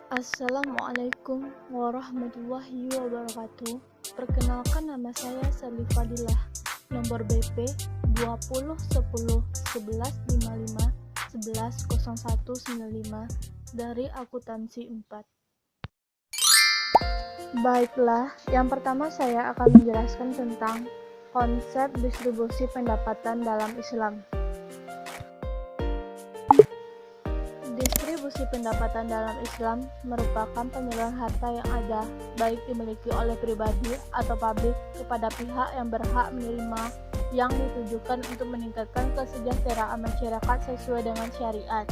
Assalamualaikum warahmatullahi wabarakatuh. Perkenalkan, nama saya Sally Fadilah, nomor BP 20 10 11 55 11 01 95 dari akuntansi 4. Baiklah, yang pertama saya akan menjelaskan tentang konsep distribusi pendapatan dalam Islam. Distribusi pendapatan dalam Islam merupakan penyaluran harta yang ada, baik dimiliki oleh pribadi atau publik, kepada pihak yang berhak menerima, yang ditujukan untuk meningkatkan kesejahteraan masyarakat sesuai dengan syariat.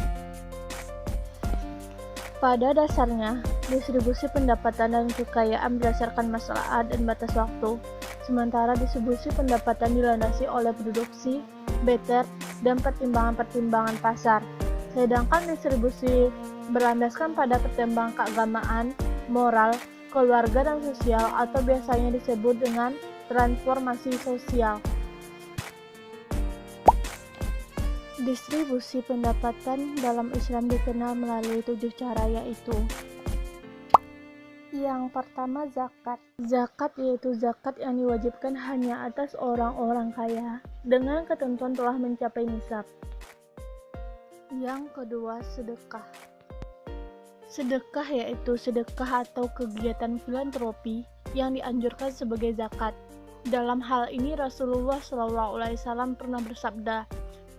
Pada dasarnya, distribusi pendapatan dan kekayaan berdasarkan maslahat dan batas waktu, sementara distribusi pendapatan dilandasi oleh produksi, better, dan pertimbangan-pertimbangan pasar. Sedangkan distribusi berlandaskan pada pertimbangan keagamaan, moral, keluarga, dan sosial, atau biasanya disebut dengan transformasi sosial. Distribusi pendapatan dalam Islam dikenal melalui 7 cara, yaitu: yang pertama, zakat. Zakat yaitu zakat yang diwajibkan hanya atas orang-orang kaya dengan ketentuan telah mencapai nisab. Yang kedua, sedekah. Sedekah yaitu sedekah atau kegiatan filantropi yang dianjurkan sebagai zakat. Dalam hal ini Rasulullah SAW pernah bersabda,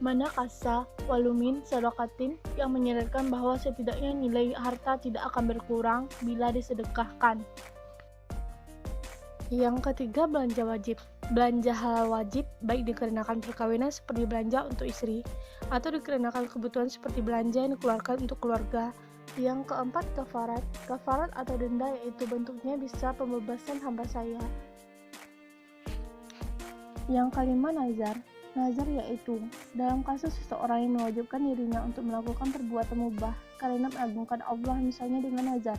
"Mana kasa walumin sedekatin," yang menyeratkan bahwa setidaknya nilai harta tidak akan berkurang bila disedekahkan. Yang ketiga, belanja wajib. Belanja halal wajib, baik dikarenakan perkawinan seperti belanja untuk istri, atau dikarenakan kebutuhan seperti belanja yang dikeluarkan untuk keluarga. Yang keempat, kafarat. Kafarat atau denda yaitu bentuknya bisa pembebasan hamba sahaya. Yang kelima, nazar. Nazar yaitu dalam kasus seseorang yang mewajibkan dirinya untuk melakukan perbuatan mubah karena mengagungkan Allah, misalnya dengan nazar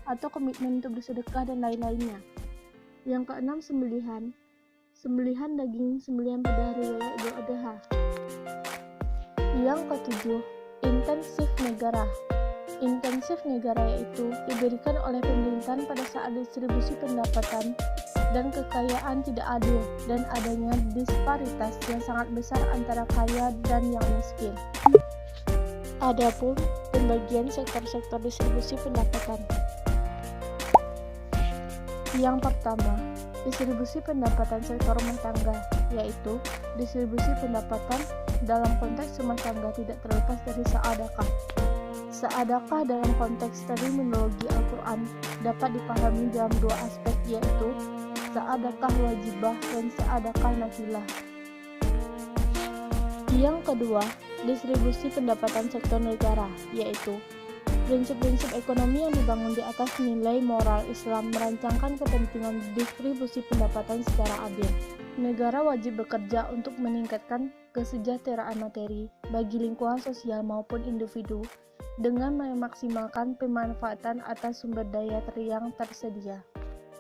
atau komitmen untuk bersedekah dan lain-lainnya. Yang keenam, sembelihan. Sembelihan daging sembelihan pada hari raya Idul Adha. Yang ketujuh, intensif negara. Intensif negara yaitu diberikan oleh pemerintahan pada saat distribusi pendapatan dan kekayaan tidak adil dan adanya disparitas yang sangat besar antara kaya dan yang miskin. Adapun pembagian sektor-sektor distribusi pendapatan. Yang pertama, distribusi pendapatan sektor rumah tangga, yaitu distribusi pendapatan dalam konteks rumah tangga tidak terlepas dari sa'adakah. Sa'adakah dalam konteks terminologi Al-Quran dapat dipahami dalam dua aspek, yaitu sa'adakah wajibah dan sa'adakah nafilah. Yang kedua, distribusi pendapatan sektor negara, yaitu prinsip-prinsip ekonomi yang dibangun di atas nilai moral Islam merancangkan kepentingan distribusi pendapatan secara adil. Negara wajib bekerja untuk meningkatkan kesejahteraan materi bagi lingkungan sosial maupun individu dengan memaksimalkan pemanfaatan atas sumber daya yang tersedia.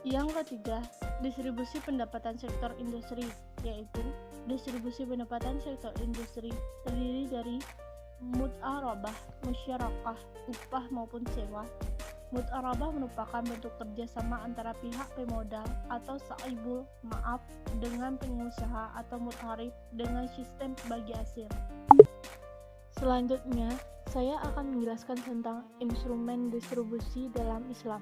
Yang ketiga, distribusi pendapatan sektor industri, yaitu distribusi pendapatan sektor industri terdiri dari mud'arabah, musyarakah, upah maupun sewa. Mud'arabah merupakan bentuk kerjasama antara pihak pemodal atau sa'ibul ma'af dengan pengusaha, atau mud'arib dengan sistem bagi hasil. Selanjutnya, saya akan menjelaskan tentang instrumen distribusi dalam Islam.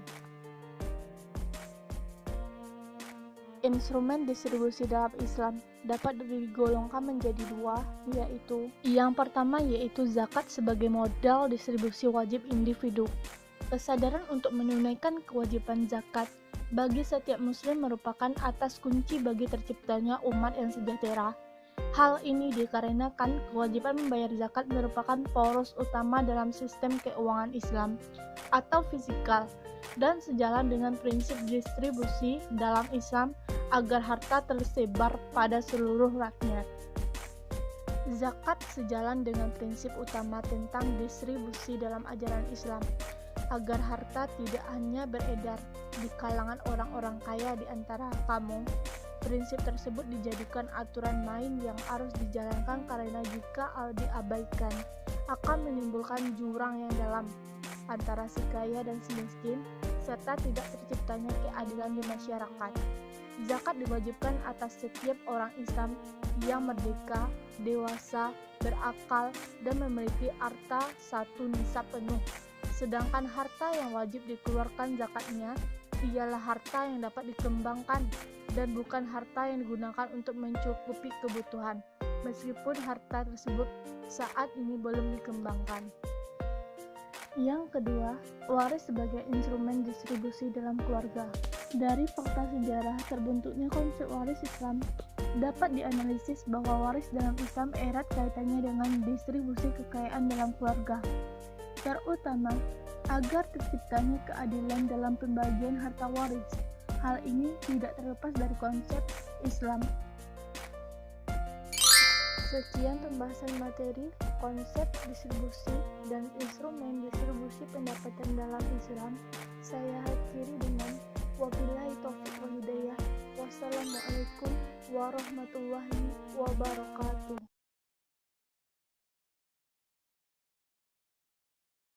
Instrumen distribusi dalam Islam dapat digolongkan menjadi dua, yaitu yang pertama yaitu zakat sebagai modal distribusi wajib individu. Kesadaran untuk menunaikan kewajiban zakat bagi setiap muslim merupakan atas kunci bagi terciptanya umat yang sejahtera. Hal ini dikarenakan kewajiban membayar zakat merupakan poros utama dalam sistem keuangan Islam atau fiskal, dan sejalan dengan prinsip distribusi dalam Islam agar harta tersebar pada seluruh rakyat. Zakat sejalan dengan prinsip utama tentang distribusi dalam ajaran Islam, agar harta tidak hanya beredar di kalangan orang-orang kaya di antara kamu. Prinsip tersebut dijadikan aturan main yang harus dijalankan karena jika diabaikan akan menimbulkan jurang yang dalam. antara si kaya dan si miskin, serta tidak terciptanya keadilan di masyarakat. Zakat diwajibkan atas setiap orang Islam yang merdeka, dewasa, berakal, dan memiliki harta satu nisab penuh. Sedangkan harta yang wajib dikeluarkan zakatnya ialah harta yang dapat dikembangkan dan bukan harta yang digunakan untuk mencukupi kebutuhan, meskipun harta tersebut saat ini belum dikembangkan. Yang kedua, waris sebagai instrumen distribusi dalam keluarga. Dari fakta sejarah terbentuknya konsep waris Islam, dapat dianalisis bahwa waris dalam Islam erat kaitannya dengan distribusi kekayaan dalam keluarga, terutama agar terciptanya keadilan dalam pembagian harta waris. Hal ini tidak terlepas dari konsep Islam. Sekian pembahasan materi, konsep distribusi, dan instrumen distribusi pendapatan dalam Islam. Saya akhiri dengan wabillahi taufiq wal hidayah. Wassalamualaikum warahmatullahi wabarakatuh.